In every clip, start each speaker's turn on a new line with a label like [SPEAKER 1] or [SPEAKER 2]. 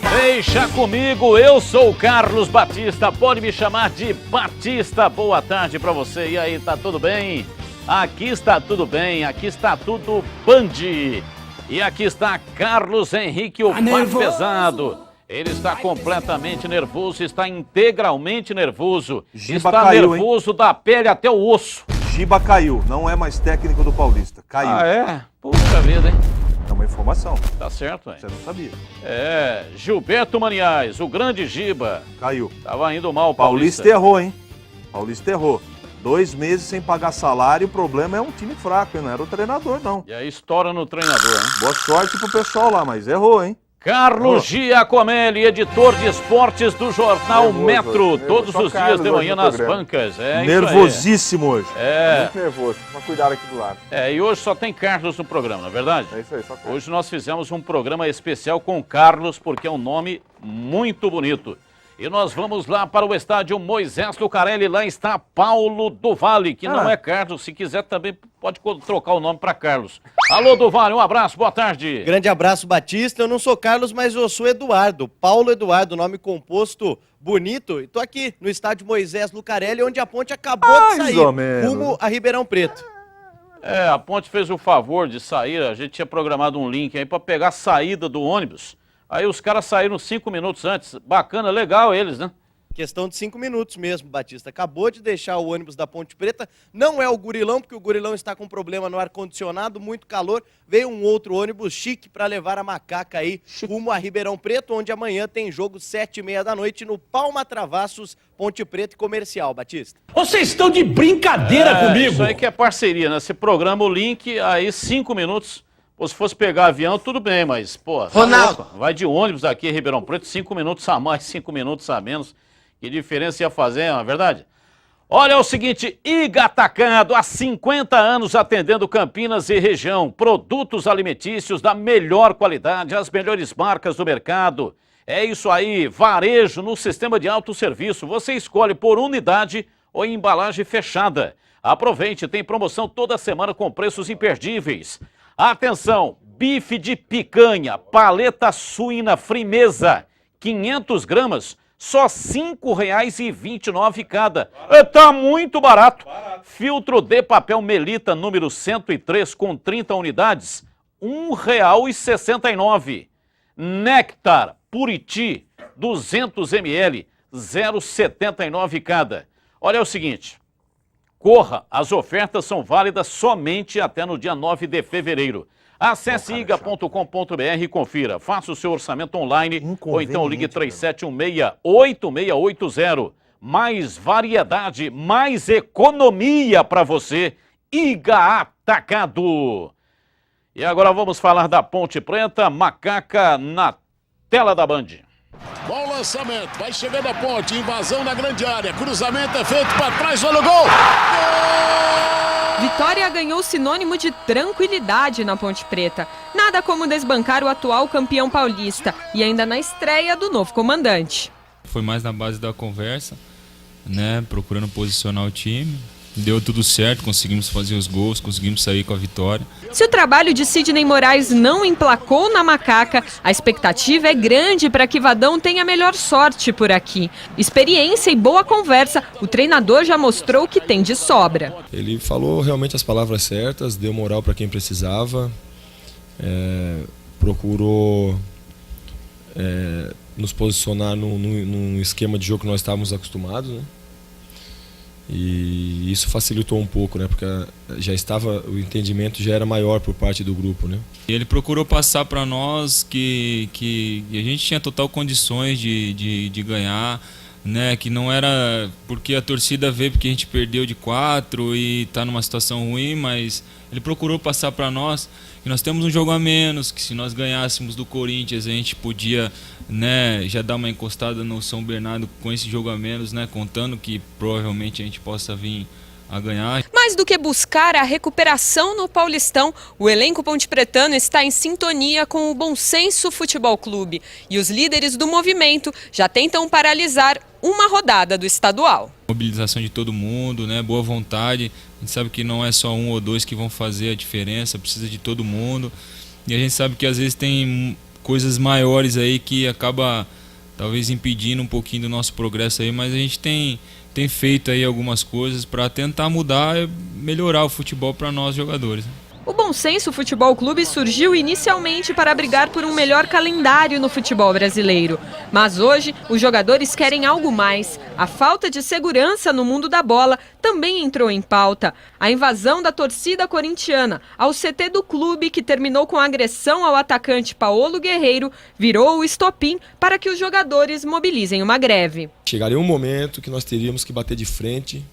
[SPEAKER 1] Deixa comigo, eu sou o Carlos Batista, pode me chamar de Batista. Boa tarde pra você, e aí, tá tudo bem? Aqui está tudo bem, aqui está tudo Band. E aqui está Carlos Henrique, o Pato Pesado. Ele está completamente nervoso, está integralmente nervoso.
[SPEAKER 2] Giba
[SPEAKER 1] está
[SPEAKER 2] caiu,
[SPEAKER 1] nervoso, hein? Da pele até o osso.
[SPEAKER 2] Giba caiu, não é mais técnico do Paulista, caiu.
[SPEAKER 1] Ah, é? Puxa vida, hein?
[SPEAKER 2] É uma informação.
[SPEAKER 1] Tá certo, hein?
[SPEAKER 2] Você não sabia.
[SPEAKER 1] É, Gilberto Maniaz, o grande Giba.
[SPEAKER 2] Caiu.
[SPEAKER 1] Tava indo mal o
[SPEAKER 2] Paulista errou, hein? Paulista errou. 2 meses sem pagar salário, o problema é um time fraco, hein? Não era o treinador, não.
[SPEAKER 1] E aí estoura no treinador, hein?
[SPEAKER 2] Boa sorte pro pessoal lá, mas errou, hein?
[SPEAKER 1] Carlos Giacomelli, editor de esportes do jornal Metro, todos os dias de manhã nas bancas. É
[SPEAKER 2] nervosíssimo hoje.
[SPEAKER 1] É.
[SPEAKER 3] Muito nervoso, mas cuidado aqui do lado.
[SPEAKER 1] É, e hoje só tem Carlos no programa, não é verdade?
[SPEAKER 3] É isso aí, só Carlos.
[SPEAKER 1] Hoje nós fizemos um programa especial com Carlos, porque é um nome muito bonito. E nós vamos lá para o estádio Moisés Lucarelli, lá está Paulo do Vale, que não é Carlos, se quiser também pode trocar o nome para Carlos. Alô do Vale, um abraço, boa tarde.
[SPEAKER 4] Grande abraço, Batista, eu não sou Carlos, mas eu sou Eduardo, Paulo Eduardo, nome composto bonito, e tô aqui no estádio Moisés Lucarelli, onde a ponte acabou de sair, rumo a Ribeirão Preto.
[SPEAKER 1] É, a ponte fez o favor de sair, a gente tinha programado um link aí para pegar a saída do ônibus. Aí os caras saíram 5 minutos antes. Bacana, legal eles, né?
[SPEAKER 4] Questão de 5 minutos mesmo, Batista. Acabou de deixar o ônibus da Ponte Preta. Não é o Gurilão, porque o Gurilão está com problema no ar-condicionado, muito calor. Veio um outro ônibus chique para levar a macaca aí rumo a Ribeirão Preto, onde amanhã tem jogo 7h30 da noite no Palma Travassos, Ponte Preta e Comercial, Batista.
[SPEAKER 5] Vocês estão de brincadeira comigo?
[SPEAKER 1] Isso aí que é parceria, né? Você programa o link, aí 5 minutos... Ou se fosse pegar avião, tudo bem, mas, pô...
[SPEAKER 5] Ronaldo!
[SPEAKER 1] Vai de ônibus aqui em Ribeirão Preto, 5 minutos a mais, 5 minutos a menos. Que diferença ia fazer, não é verdade? Olha, é o seguinte, Iga Atacado, há 50 anos atendendo Campinas e região. Produtos alimentícios da melhor qualidade, as melhores marcas do mercado. É isso aí, varejo no sistema de autosserviço. Você escolhe por unidade ou em embalagem fechada. Aproveite, tem promoção toda semana com preços imperdíveis. Atenção, bife de picanha, paleta suína Frimeza, 500 gramas, só R$ 5,29 cada. Tá muito barato. Filtro de papel Melita número 103 com 30 unidades, R$ 1,69. Néctar Puriti, 200 ml, R$ 0,79 cada. Olha o seguinte. Corra, as ofertas são válidas somente até no dia 9 de fevereiro. Acesse iga.com.br e confira. Faça o seu orçamento online ou então ligue 3716-8680. Mais variedade, mais economia para você. Iga Atacado. E agora vamos falar da Ponte Preta, Macaca na tela da Band.
[SPEAKER 6] Bom lançamento, vai chegando a ponte, invasão na grande área, cruzamento é feito para trás, olha o gol! Gol!
[SPEAKER 7] Vitória ganhou sinônimo de tranquilidade na Ponte Preta. Nada como desbancar o atual campeão paulista e ainda na estreia do novo comandante.
[SPEAKER 8] Foi mais na base da conversa, né, procurando posicionar o time. Deu tudo certo, conseguimos fazer os gols, conseguimos sair com a vitória.
[SPEAKER 7] Se o trabalho de Sidney Moraes não emplacou na Macaca, a expectativa é grande para que Vadão tenha melhor sorte por aqui. Experiência e boa conversa, o treinador já mostrou que tem de sobra.
[SPEAKER 9] Ele falou realmente as palavras certas, deu moral para quem precisava, procurou nos posicionar num esquema de jogo que nós estávamos acostumados, né? E isso facilitou um pouco, né? Porque o entendimento já era maior por parte do grupo, né?
[SPEAKER 8] Ele procurou passar para nós que a gente tinha total condições de ganhar, né? Que não era porque a torcida vê porque a gente perdeu de 4 e está numa situação ruim, mas ele procurou passar para nós que nós temos um jogo a menos, que se nós ganhássemos do Corinthians a gente podia, né, já dar uma encostada no São Bernardo com esse jogo a menos, né, contando que provavelmente a gente possa vir a ganhar.
[SPEAKER 7] Mais do que buscar a recuperação no Paulistão, o elenco pontepretano está em sintonia com o Bom Senso Futebol Clube e os líderes do movimento já tentam paralisar uma rodada do estadual.
[SPEAKER 8] Mobilização de todo mundo, né, boa vontade, a gente sabe que não é só um ou dois que vão fazer a diferença, precisa de todo mundo e a gente sabe que às vezes tem coisas maiores aí que acaba talvez impedindo um pouquinho do nosso progresso aí, mas a gente tem feito aí algumas coisas para tentar mudar e melhorar o futebol para nós jogadores.
[SPEAKER 7] O Bom Senso Futebol Clube surgiu inicialmente para brigar por um melhor calendário no futebol brasileiro. Mas hoje, os jogadores querem algo mais. A falta de segurança no mundo da bola também entrou em pauta. A invasão da torcida corintiana ao CT do clube, que terminou com agressão ao atacante Paolo Guerreiro, virou o estopim para que os jogadores mobilizem uma greve.
[SPEAKER 9] Chegaria um momento que nós teríamos que bater de frente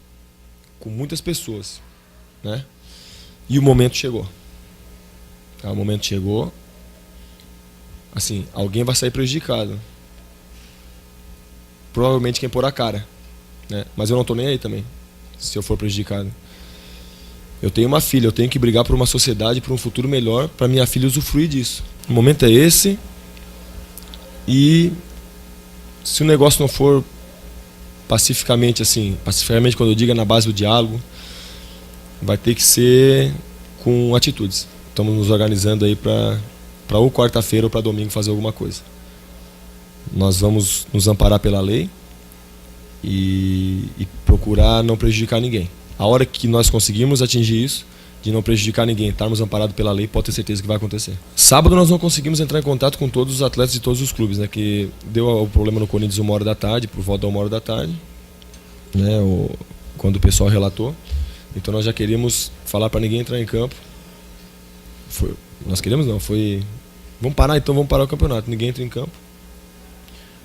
[SPEAKER 9] com muitas pessoas, né? E o momento chegou. O momento chegou. Assim, alguém vai sair prejudicado. Provavelmente quem pôr a cara, né? Mas eu não tô nem aí também, se eu for prejudicado. Eu tenho uma filha, eu tenho que brigar por uma sociedade, por um futuro melhor, para minha filha usufruir disso. O momento é esse. E se o negócio não for pacificamente, assim, pacificamente quando eu digo é na base do diálogo, vai ter que ser com atitudes. Estamos nos organizando aí para ou quarta-feira ou para domingo fazer alguma coisa. Nós vamos nos amparar pela lei e procurar não prejudicar ninguém. A hora que nós conseguimos atingir isso, de não prejudicar ninguém, estarmos amparados pela lei, pode ter certeza que vai acontecer. Sábado nós não conseguimos entrar em contato com todos os atletas de todos os clubes, né? Que deu o problema no Corinthians 1h, por volta da 1h, né? Quando o pessoal relatou. Então nós já queríamos falar para ninguém entrar em campo. Nós queríamos não, foi... Vamos parar o campeonato. Ninguém entra em campo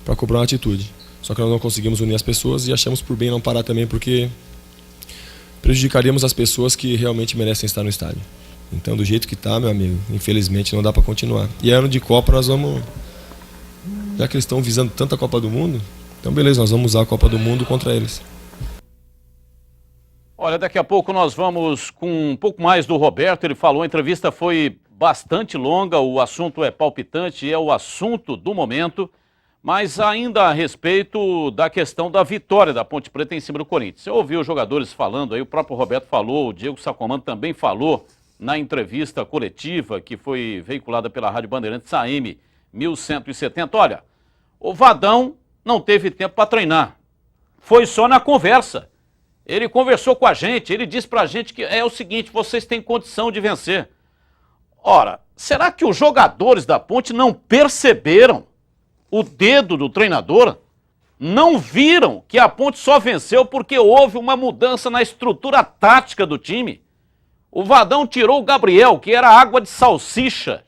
[SPEAKER 9] para cobrar uma atitude. Só que nós não conseguimos unir as pessoas e achamos por bem não parar também, porque prejudicaríamos as pessoas que realmente merecem estar no estádio. Então, do jeito que está, meu amigo, infelizmente não dá para continuar. E ano de Copa nós vamos... Já que eles estão visando tanto a Copa do Mundo, então beleza, nós vamos usar a Copa do Mundo contra eles.
[SPEAKER 1] Olha, daqui a pouco nós vamos com um pouco mais do Roberto. Ele falou, a entrevista foi bastante longa, o assunto é palpitante, é o assunto do momento, mas ainda a respeito da questão da vitória da Ponte Preta em cima do Corinthians. Você ouviu os jogadores falando aí, o próprio Roberto falou, o Diego Sacomando também falou na entrevista coletiva que foi veiculada pela Rádio Bandeirantes AM 1170. Olha, o Vadão não teve tempo para treinar, foi só na conversa. Ele conversou com a gente, ele disse pra gente que é o seguinte, vocês têm condição de vencer. Ora, será que os jogadores da Ponte não perceberam o dedo do treinador? Não viram que a Ponte só venceu porque houve uma mudança na estrutura tática do time? O Vadão tirou o Gabriel, que era água de salsicha,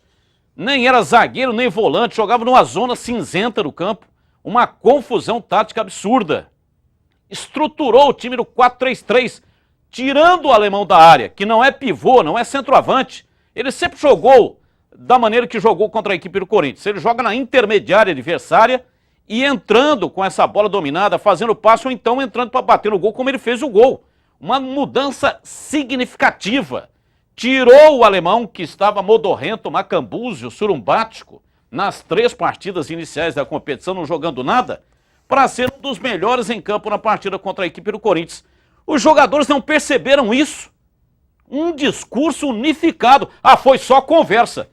[SPEAKER 1] nem era zagueiro nem volante, jogava numa zona cinzenta do campo, uma confusão tática absurda. Estruturou o time no 4-3-3, tirando o alemão da área, que não é pivô, não é centroavante. Ele sempre jogou da maneira que jogou contra a equipe do Corinthians. Ele joga na intermediária adversária e entrando com essa bola dominada, fazendo passe ou então entrando para bater no gol, como ele fez o gol. Uma mudança significativa. Tirou o alemão, que estava modorrento, macambúzio, surumbático, nas 3 partidas iniciais da competição, não jogando nada, para ser um dos melhores em campo na partida contra a equipe do Corinthians. Os jogadores não perceberam isso. Um discurso unificado. Ah, foi só conversa.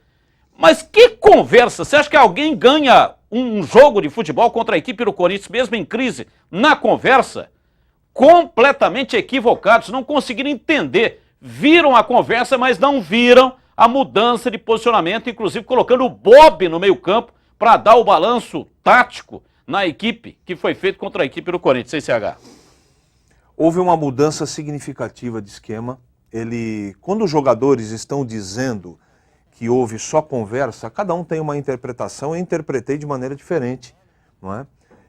[SPEAKER 1] Mas que conversa? Você acha que alguém ganha um jogo de futebol contra a equipe do Corinthians, mesmo em crise, na conversa? Completamente equivocados, não conseguiram entender. Viram a conversa, mas não viram a mudança de posicionamento, inclusive colocando o Bob no meio-campo para dar o balanço tático na equipe que foi feito contra a equipe do Corinthians, CCH.
[SPEAKER 2] Houve uma mudança significativa de esquema. Quando os jogadores estão dizendo que houve só conversa, cada um tem uma interpretação, eu interpretei de maneira diferente, não é?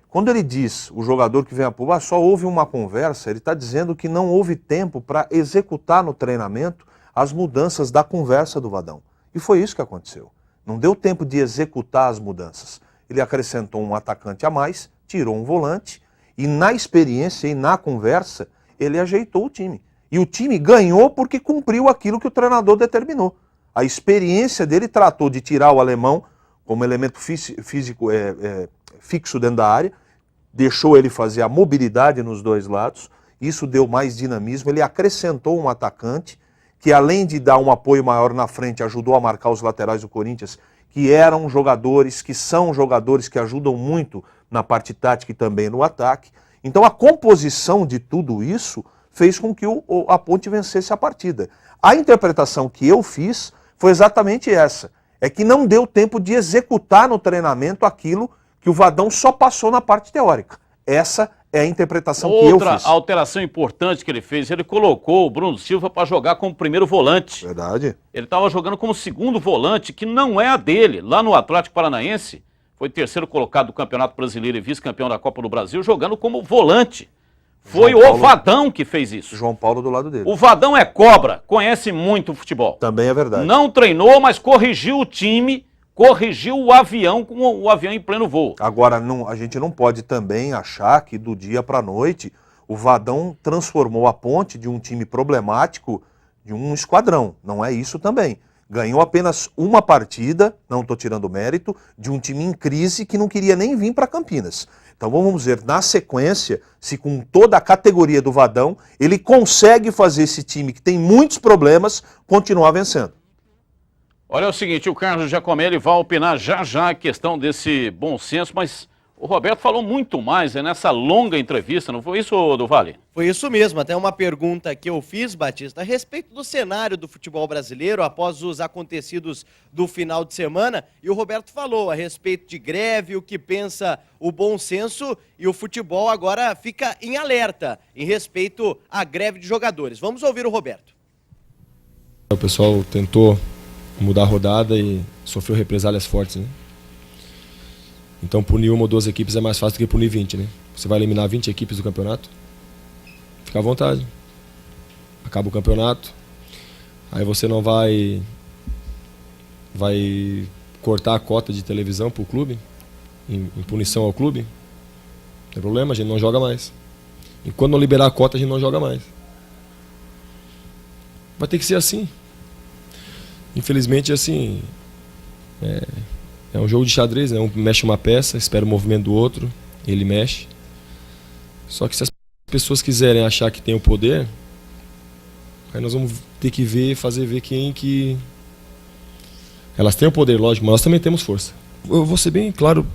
[SPEAKER 2] Quando ele diz, o jogador que vem a público, só houve uma conversa, ele está dizendo que não houve tempo para executar no treinamento as mudanças da conversa do Vadão. E foi isso que aconteceu. Não deu tempo de executar as mudanças. Ele acrescentou um atacante a mais, tirou um volante e na experiência e na conversa ele ajeitou o time. E o time ganhou porque cumpriu aquilo que o treinador determinou. A experiência dele tratou de tirar o alemão como elemento físico fixo dentro da área, deixou ele fazer a mobilidade nos 2 lados, isso deu mais dinamismo, ele acrescentou um atacante que além de dar um apoio maior na frente, ajudou a marcar os laterais do Corinthians, que eram jogadores, que são jogadores que ajudam muito na parte tática e também no ataque. Então a composição de tudo isso fez com que a Ponte vencesse a partida. A interpretação que eu fiz foi exatamente essa, é que não deu tempo de executar no treinamento aquilo que o Vadão só passou na parte teórica. Essa é a interpretação que eu fiz.
[SPEAKER 1] Outra alteração importante que ele fez, ele colocou o Bruno Silva para jogar como primeiro volante.
[SPEAKER 2] Verdade.
[SPEAKER 1] Ele estava jogando como segundo volante, que não é a dele. Lá no Atlético Paranaense, foi terceiro colocado do Campeonato Brasileiro e vice-campeão da Copa do Brasil, jogando como volante. Foi o Vadão que fez isso.
[SPEAKER 2] João Paulo do lado dele.
[SPEAKER 1] O Vadão é cobra, conhece muito o futebol.
[SPEAKER 2] Também é verdade.
[SPEAKER 1] Não treinou, mas corrigiu o time, corrigiu o avião com o avião em pleno voo.
[SPEAKER 2] Agora, a gente não pode também achar que do dia para a noite o Vadão transformou a Ponte de um time problemático de um esquadrão. Não é isso também. Ganhou apenas uma partida, não estou tirando mérito, de um time em crise que não queria nem vir para Campinas. Então vamos ver na sequência se com toda a categoria do Vadão ele consegue fazer esse time que tem muitos problemas continuar vencendo.
[SPEAKER 1] Olha, é o seguinte, o Carlos Giacomelli vai opinar já a questão desse bom senso, mas o Roberto falou muito mais nessa longa entrevista, não foi isso, do Vale?
[SPEAKER 4] Foi isso mesmo, até uma pergunta que eu fiz, Batista, a respeito do cenário do futebol brasileiro após os acontecidos do final de semana, e o Roberto falou a respeito de greve, o que pensa o bom senso, e o futebol agora fica em alerta em respeito à greve de jogadores. Vamos ouvir o Roberto.
[SPEAKER 9] O pessoal tentou mudar a rodada e sofreu represálias fortes, né? Então punir uma ou duas equipes é mais fácil do que punir 20, né? Você vai eliminar 20 equipes do campeonato, fica à vontade. Acaba o campeonato, aí você não vai cortar a cota de televisão pro clube, em punição ao clube. Não tem problema, a gente não joga mais. E quando não liberar a cota, a gente não joga mais. Vai ter que ser assim. Infelizmente, assim, é um jogo de xadrez, né? Um mexe uma peça, espera o movimento do outro, ele mexe. Só que se as pessoas quiserem achar que tem o poder, aí nós vamos ter que fazer quem que... Elas têm o poder, lógico, mas nós também temos força. Eu vou ser bem claro,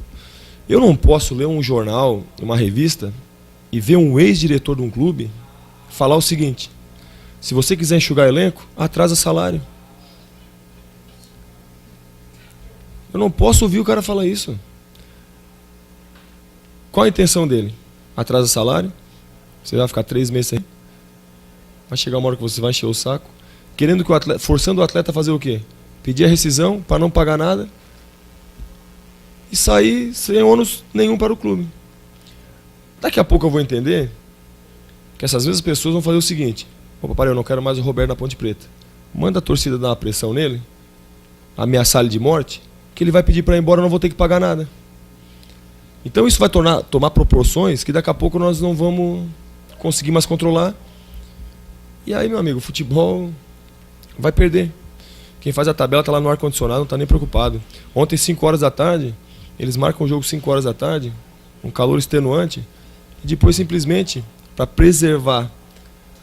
[SPEAKER 9] eu não posso ler um jornal, uma revista, e ver um ex-diretor de um clube falar o seguinte: se você quiser enxugar elenco, atrasa salário. Eu não posso ouvir o cara falar isso. Qual a intenção dele? Atrasa salário? Você vai ficar 3 meses aí? Vai chegar uma hora que você vai encher o saco, querendo que o atleta, forçando o atleta a fazer o quê? Pedir a rescisão para não pagar nada e sair sem ônus nenhum para o clube. Daqui a pouco eu vou entender que essas mesmas pessoas vão fazer o seguinte: opa, parei, eu não quero mais o Roberto na Ponte Preta. Manda a torcida dar uma pressão nele, ameaçar ele de morte, que ele vai pedir para ir embora, eu não vou ter que pagar nada. Então isso vai tomar proporções que daqui a pouco nós não vamos conseguir mais controlar. E aí, meu amigo, o futebol vai perder. Quem faz a tabela está lá no ar-condicionado, não está nem preocupado. Ontem, 5 horas da tarde, eles marcam o jogo 5 horas da tarde, um calor extenuante, e depois simplesmente, para preservar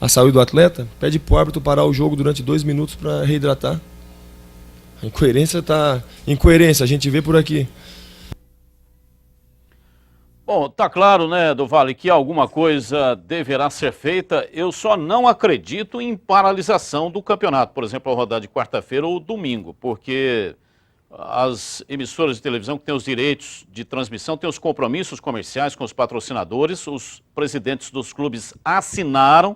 [SPEAKER 9] a saúde do atleta, pede para o árbitro parar o jogo durante 2 minutos para reidratar. A incoerência está... Incoerência, a gente vê por aqui.
[SPEAKER 1] Bom, tá claro, né, do Vale, que alguma coisa deverá ser feita. Eu só não acredito em paralisação do campeonato, por exemplo, a rodada de quarta-feira ou domingo, porque as emissoras de televisão que têm os direitos de transmissão têm os compromissos comerciais com os patrocinadores, os presidentes dos clubes assinaram,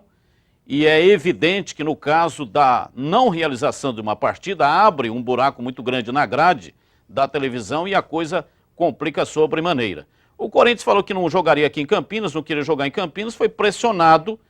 [SPEAKER 1] e é evidente que no caso da não realização de uma partida, abre um buraco muito grande na grade da televisão e a coisa complica sobremaneira. O Corinthians falou que não jogaria aqui em Campinas, não queria jogar em Campinas, foi pressionado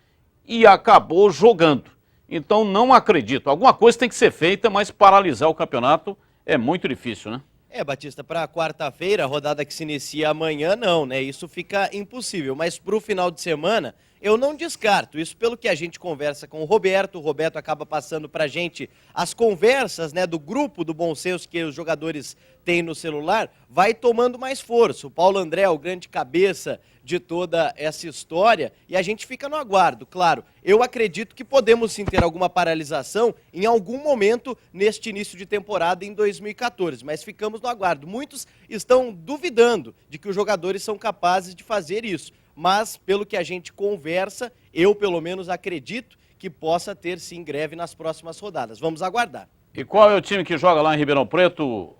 [SPEAKER 1] e acabou jogando. Então não acredito. Alguma coisa tem que ser feita, mas paralisar o campeonato é muito difícil, né?
[SPEAKER 4] Batista, para quarta-feira, a rodada que se inicia amanhã, não, né? Isso fica impossível. Mas para o final de semana, eu não descarto. Isso pelo que a gente conversa com o Roberto acaba passando pra gente as conversas, né, do grupo do Bom Senso que os jogadores têm no celular, vai tomando mais força. O Paulo André, o grande cabeça de toda essa história, e a gente fica no aguardo. Claro, eu acredito que podemos sim ter alguma paralisação em algum momento neste início de temporada em 2014, mas ficamos no aguardo. Muitos estão duvidando de que os jogadores são capazes de fazer isso, mas pelo que a gente conversa, eu pelo menos acredito que possa ter sim greve nas próximas rodadas. Vamos aguardar.
[SPEAKER 1] E qual é o time que joga lá em Ribeirão Preto?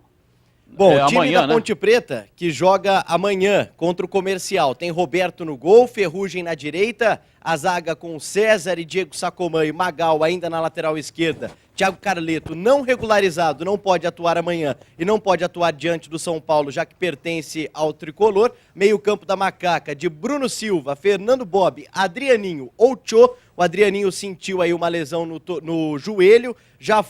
[SPEAKER 4] Bom, o time
[SPEAKER 1] amanhã,
[SPEAKER 4] da Ponte Preta, que joga amanhã contra o Comercial, tem Roberto no gol, Ferrugem na direita, a zaga com César e Diego Sacomã e Magal ainda na lateral esquerda. Thiago Carleto, não regularizado, não pode atuar amanhã e não pode atuar diante do São Paulo, já que pertence ao tricolor. Meio campo da Macaca, de Bruno Silva, Fernando Bob, Adrianinho ou Tchô. O Adrianinho sentiu aí uma lesão no joelho, já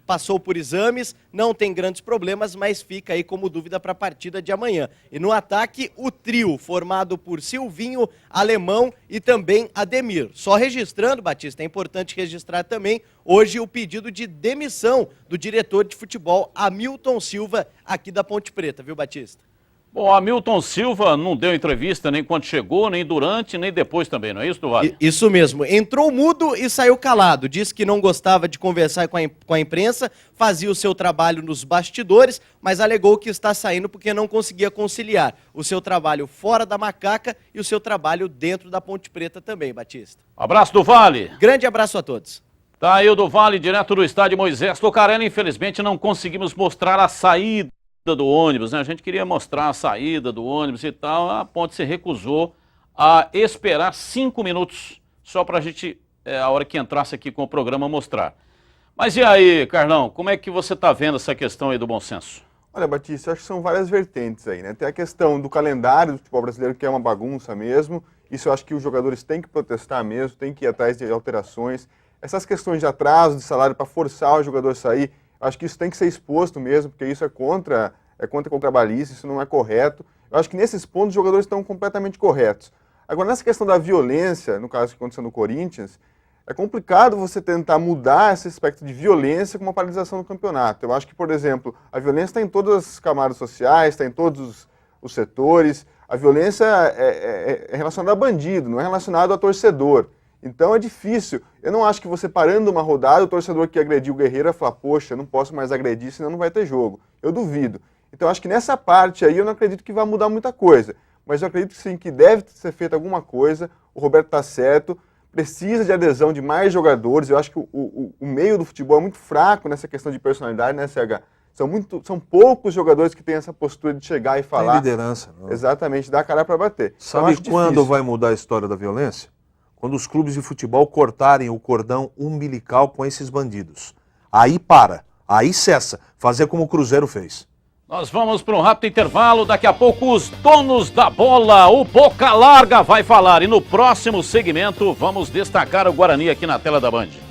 [SPEAKER 4] passou por exames, não tem grandes problemas, mas fica aí como dúvida para a partida de amanhã. E no ataque, o trio formado por Silvinho, Alemão e também Ademir. Só registrando, Batista, é importante registrar também hoje o pedido de demissão do diretor de futebol, Hamilton Silva, aqui da Ponte Preta, viu, Batista?
[SPEAKER 1] Bom, Hamilton Silva não deu entrevista nem quando chegou, nem durante, nem depois também, não é isso, Duvalli?
[SPEAKER 4] Isso mesmo. Entrou mudo e saiu calado. Disse que não gostava de conversar com a imprensa, fazia o seu trabalho nos bastidores, mas alegou que está saindo porque não conseguia conciliar o seu trabalho fora da Macaca e o seu trabalho dentro da Ponte Preta também, Batista.
[SPEAKER 1] Abraço, Duvalli.
[SPEAKER 4] Grande abraço a todos.
[SPEAKER 1] Tá aí o Duvalli, direto do estádio Moisés Tocarelli. Infelizmente não conseguimos mostrar a saída do ônibus, né? A gente queria mostrar a saída do ônibus e tal, a Ponte se recusou a esperar 5 minutos só pra gente, a hora que entrasse aqui com o programa, mostrar. Mas e aí, Carlão, como é que você tá vendo essa questão aí do bom senso?
[SPEAKER 3] Olha, Batista, acho que são várias vertentes aí, né? Tem a questão do calendário do futebol brasileiro, que é uma bagunça mesmo. Isso eu acho que os jogadores têm que protestar mesmo, têm que ir atrás de alterações. Essas questões de atraso de salário para forçar o jogador a sair, acho que isso tem que ser exposto mesmo, porque isso é contra o trabalhista, isso não é correto. Eu acho que nesses pontos os jogadores estão completamente corretos. Agora, nessa questão da violência, no caso que aconteceu no Corinthians, é complicado você tentar mudar esse aspecto de violência com uma paralisação do campeonato. Eu acho que, por exemplo, a violência está em todas as camadas sociais, está em todos os setores. A violência é relacionada a bandido, não é relacionada a torcedor. Então é difícil. Eu não acho que você parando uma rodada, o torcedor que agrediu o Guerreiro vai falar, poxa, eu não posso mais agredir, senão não vai ter jogo. Eu duvido. Então acho que nessa parte aí eu não acredito que vai mudar muita coisa. Mas eu acredito sim que deve ser feita alguma coisa. O Roberto está certo. Precisa de adesão de mais jogadores. Eu acho que o meio do futebol é muito fraco nessa questão de personalidade, né, CH? São poucos jogadores que têm essa postura de chegar e falar.
[SPEAKER 2] Tem liderança. Não.
[SPEAKER 3] Exatamente, dar a cara para bater.
[SPEAKER 2] Sabe quando vai mudar a história da violência? Quando os clubes de futebol cortarem o cordão umbilical com esses bandidos. Aí para, aí cessa. Fazer como o Cruzeiro fez.
[SPEAKER 1] Nós vamos para um rápido intervalo. Daqui a pouco os donos da bola, o Boca Larga vai falar. E no próximo segmento vamos destacar o Guarani aqui na tela da Band.